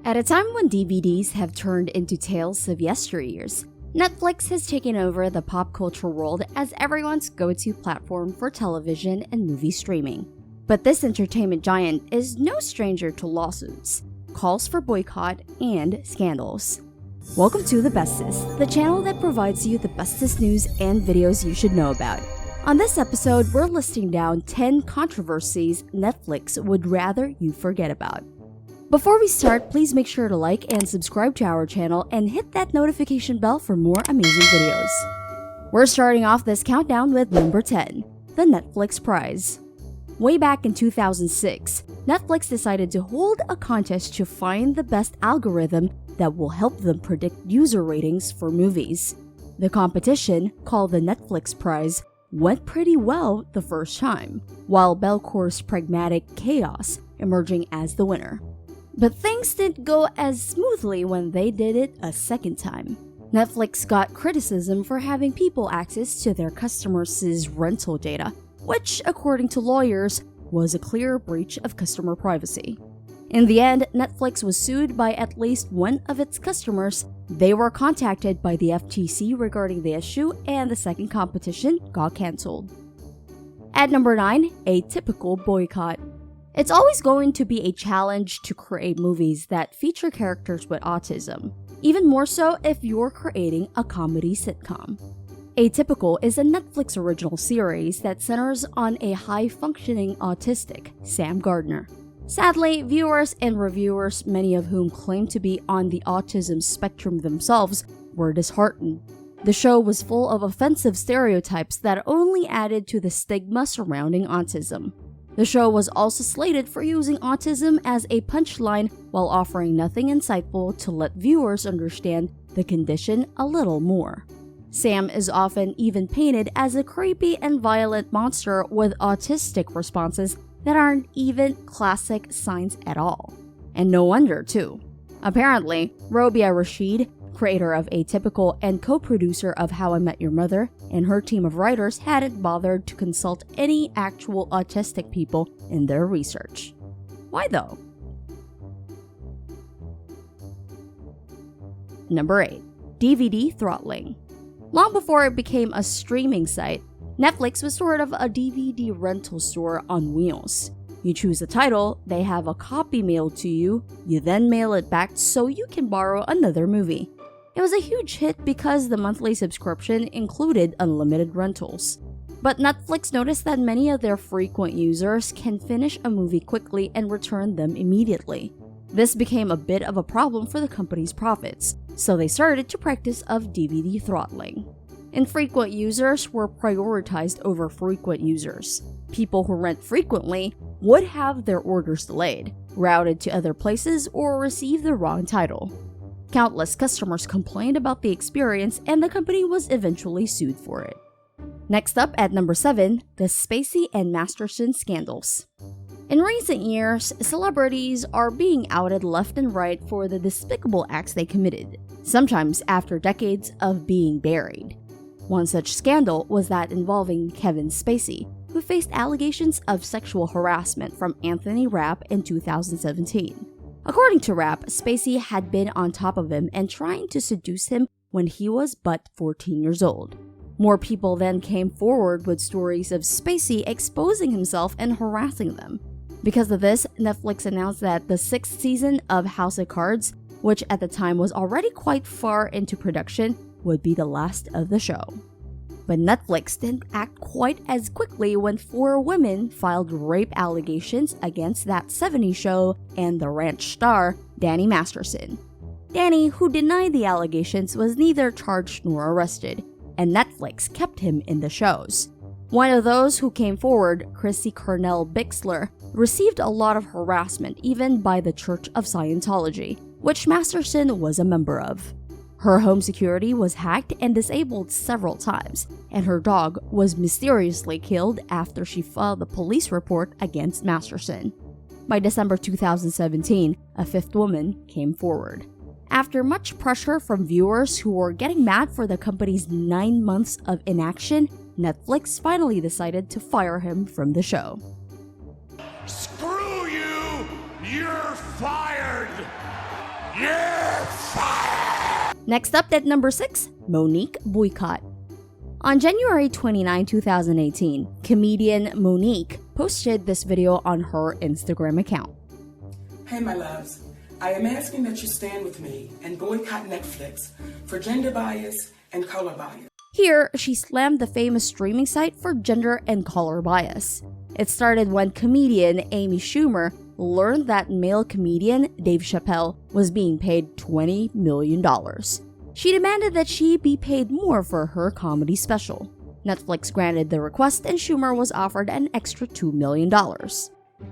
At a time when DVDs have turned into tales of yesteryears, Netflix has taken over the pop culture world as everyone's go-to platform for television and movie streaming. But this entertainment giant is no stranger to lawsuits, calls for boycott, and scandals. Welcome to the Bestest, the channel that provides you the bestest news and videos you should know about. On this episode, we're listing down 10 controversies Netflix would rather you forget about. Before we start, please make sure to like and subscribe to our channel and hit that notification bell for more amazing videos. We're starting off this countdown with number 10, the Netflix Prize. Way back in 2006, Netflix decided to hold a contest to find the best algorithm that will help them predict user ratings for movies. The competition, called the Netflix Prize, went pretty well the first time, while Belcor's Pragmatic Chaos emerging as the winner. But things didn't go as smoothly when they did it a second time. Netflix got criticism for having people access to their customers' rental data, which, according to lawyers, was a clear breach of customer privacy. In the end, Netflix was sued by at least one of its customers. They were contacted by the FTC regarding the issue, and the second competition got cancelled. At number 9, a typical boycott. It's always going to be a challenge to create movies that feature characters with autism, even more so if you're creating a comedy sitcom. Atypical is a Netflix original series that centers on a high-functioning autistic, Sam Gardner. Sadly, viewers and reviewers, many of whom claim to be on the autism spectrum themselves, were disheartened. The show was full of offensive stereotypes that only added to the stigma surrounding autism. The show was also slated for using autism as a punchline while offering nothing insightful to let viewers understand the condition a little more. Sam is often even painted as a creepy and violent monster with autistic responses that aren't even classic signs at all. And no wonder, too. Apparently, Robia Rashid, creator of Atypical and co-producer of How I Met Your Mother, and her team of writers hadn't bothered to consult any actual autistic people in their research. Why though? Number 8. DVD throttling. Long before it became a streaming site, Netflix was sort of a DVD rental store on wheels. You choose a title, they have a copy mailed to you, you then mail it back so you can borrow another movie. It was a huge hit because the monthly subscription included unlimited rentals. But Netflix noticed that many of their frequent users can finish a movie quickly and return them immediately. This became a bit of a problem for the company's profits, so they started to practice of DVD throttling. Infrequent users were prioritized over frequent users. People who rent frequently would have their orders delayed, routed to other places, or receive the wrong title. Countless customers complained about the experience, and the company was eventually sued for it. Next up at number 7, the Spacey and Masterson scandals. In recent years, celebrities are being outed left and right for the despicable acts they committed, sometimes after decades of being buried. One such scandal was that involving Kevin Spacey, who faced allegations of sexual harassment from Anthony Rapp in 2017. According to Rapp, Spacey had been on top of him and trying to seduce him when he was but 14 years old. More people then came forward with stories of Spacey exposing himself and harassing them. Because of this, Netflix announced that the 6th season of House of Cards, which at the time was already quite far into production, would be the last of the show. But Netflix didn't act quite as quickly when 4 women filed rape allegations against that 70s show and the ranch star, Danny Masterson. Danny, who denied the allegations, was neither charged nor arrested, and Netflix kept him in the shows. One of those who came forward, Chrissy Cornell Bixler, received a lot of harassment even by the Church of Scientology, which Masterson was a member of. Her home security was hacked and disabled several times, and her dog was mysteriously killed after she filed a police report against Masterson. By December 2017, a 5th woman came forward. After much pressure from viewers who were getting mad for the company's 9 months of inaction, Netflix finally decided to fire him from the show. Screw you! You're fired! Next up at number 6, Monique boycott. On January 29, 2018, comedian Monique posted this video on her Instagram account. Hey my loves, I am asking that you stand with me and boycott Netflix for gender bias and color bias. Here, she slammed the famous streaming site for gender and color bias. It started when comedian Amy Schumer learned that male comedian Dave Chappelle was being paid $20 million. She demanded that she be paid more for her comedy special. Netflix granted the request and Schumer was offered an extra $2 million.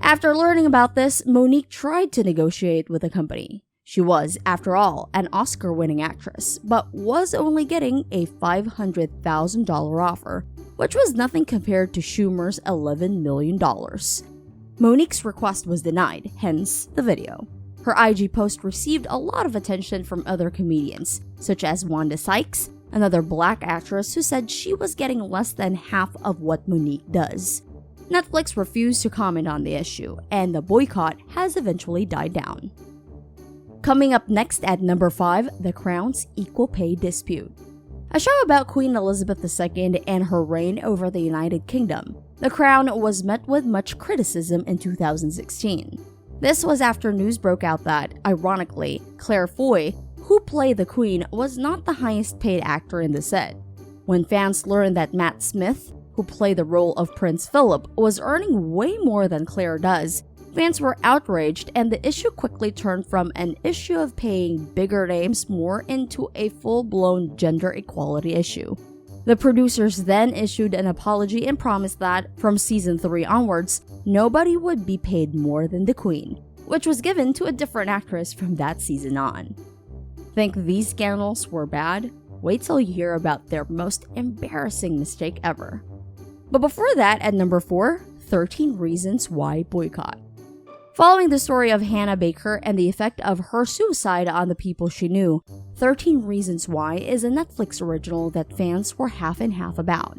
After learning about this, Monique tried to negotiate with the company. She was, after all, an Oscar-winning actress, but was only getting a $500,000 offer, which was nothing compared to Schumer's $11 million. Monique's request was denied, hence the video. Her IG post received a lot of attention from other comedians, such as Wanda Sykes, another black actress who said she was getting less than half of what Monique does. Netflix refused to comment on the issue, and the boycott has eventually died down. Coming up next at number 5, The Crown's Equal Pay Dispute. A show about Queen Elizabeth II and her reign over the United Kingdom, The Crown was met with much criticism in 2016. This was after news broke out that, ironically, Claire Foy, who played the Queen, was not the highest paid actor in the set. When fans learned that Matt Smith, who played the role of Prince Philip, was earning way more than Claire does, fans were outraged and the issue quickly turned from an issue of paying bigger names more into a full-blown gender equality issue. The producers then issued an apology and promised that, from season 3 onwards, nobody would be paid more than the Queen, which was given to a different actress from that season on. Think these scandals were bad? Wait till you hear about their most embarrassing mistake ever. But before that, at number 4, 13 Reasons Why Boycott. Following the story of Hannah Baker and the effect of her suicide on the people she knew, 13 Reasons Why is a Netflix original that fans were half and half about.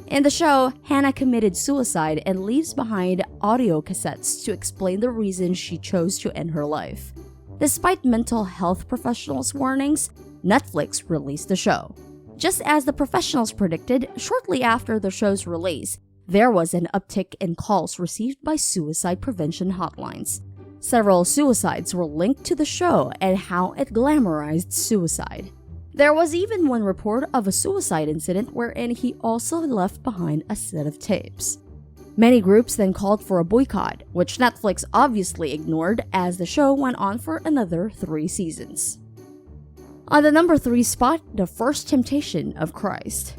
In the show, Hannah committed suicide and leaves behind audio cassettes to explain the reasons she chose to end her life. Despite mental health professionals' warnings, Netflix released the show. Just as the professionals predicted, shortly after the show's release, there was an uptick in calls received by suicide prevention hotlines. Several suicides were linked to the show and how it glamorized suicide. There was even one report of a suicide incident wherein he also left behind a set of tapes. Many groups then called for a boycott, which Netflix obviously ignored as the show went on for another 3 seasons. On the number 3 spot, The First Temptation of Christ.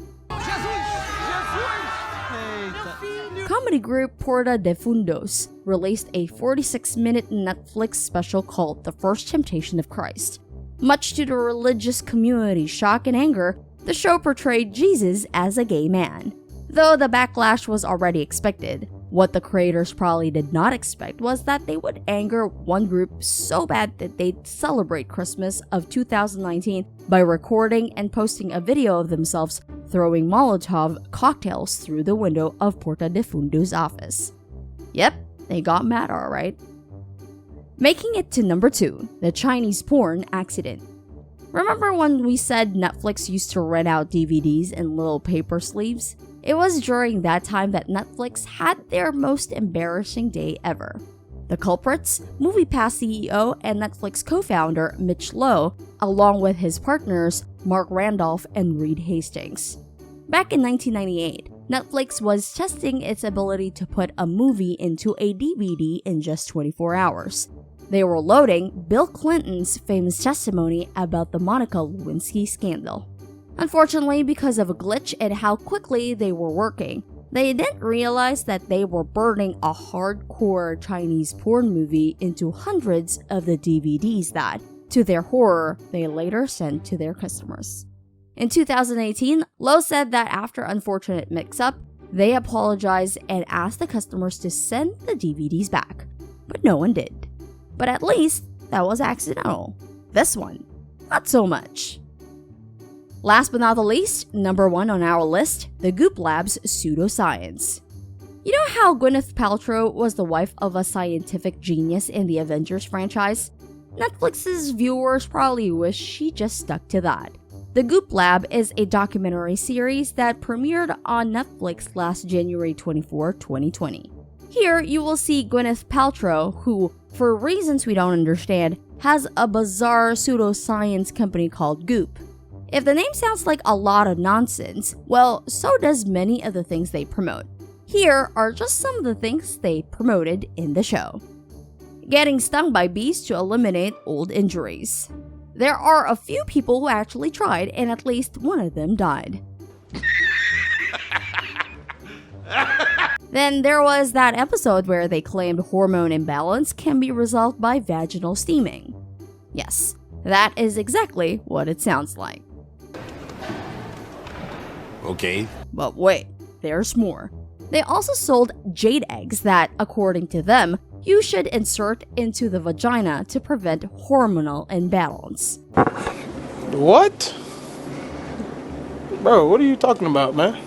Comedy group Porta de Fundos released a 46-minute Netflix special called The First Temptation of Christ. Much to the religious community's shock and anger, the show portrayed Jesus as a gay man. Though the backlash was already expected, what the creators probably did not expect was that they would anger one group so bad that they'd celebrate Christmas of 2019 by recording and posting a video of themselves throwing Molotov cocktails through the window of Porta de Fundo's office. Yep, they got mad alright. Making it to number 2, the Chinese porn accident. Remember when we said Netflix used to rent out DVDs in little paper sleeves? It was during that time that Netflix had their most embarrassing day ever. The culprits, MoviePass CEO and Netflix co-founder Mitch Loh, along with his partners Mark Randolph and Reed Hastings. Back in 1998, Netflix was testing its ability to put a movie into a DVD in just 24 hours. They were loading Bill Clinton's famous testimony about the Monica Lewinsky scandal. Unfortunately, because of a glitch in how quickly they were working, they didn't realize that they were burning a hardcore Chinese porn movie into hundreds of the DVDs that, to their horror, they later sent to their customers. In 2018, Lowe said that after unfortunate mix-up, they apologized and asked the customers to send the DVDs back, but no one did. But at least, that was accidental. This one, not so much. Last but not the least, number 1 on our list, the Goop Lab's pseudoscience. You know how Gwyneth Paltrow was the wife of a scientific genius in the Avengers franchise? Netflix's viewers probably wish she just stuck to that. The Goop Lab is a documentary series that premiered on Netflix last January 24, 2020. Here, you will see Gwyneth Paltrow, who, for reasons we don't understand, has a bizarre pseudoscience company called Goop. If the name sounds like a lot of nonsense, well, so does many of the things they promote. Here are just some of the things they promoted in the show. Getting stung by bees to eliminate old injuries. There are a few people who actually tried, and at least one of them died. Then there was that episode where they claimed hormone imbalance can be resolved by vaginal steaming. Yes, that is exactly what it sounds like. Okay. But wait, there's more. They also sold jade eggs that, according to them, you should insert into the vagina to prevent hormonal imbalance. What? Bro, what are you talking about, man?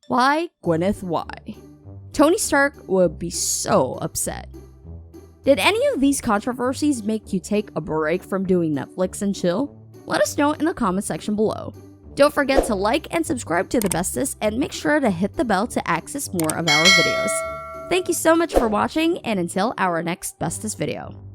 Why, Gwyneth, why? Tony Stark would be so upset. Did any of these controversies make you take a break from doing Netflix and chill? Let us know in the comment section below. Don't forget to like and subscribe to the Bestest, and make sure to hit the bell to access more of our videos. Thank you so much for watching, and until our next Bestest video.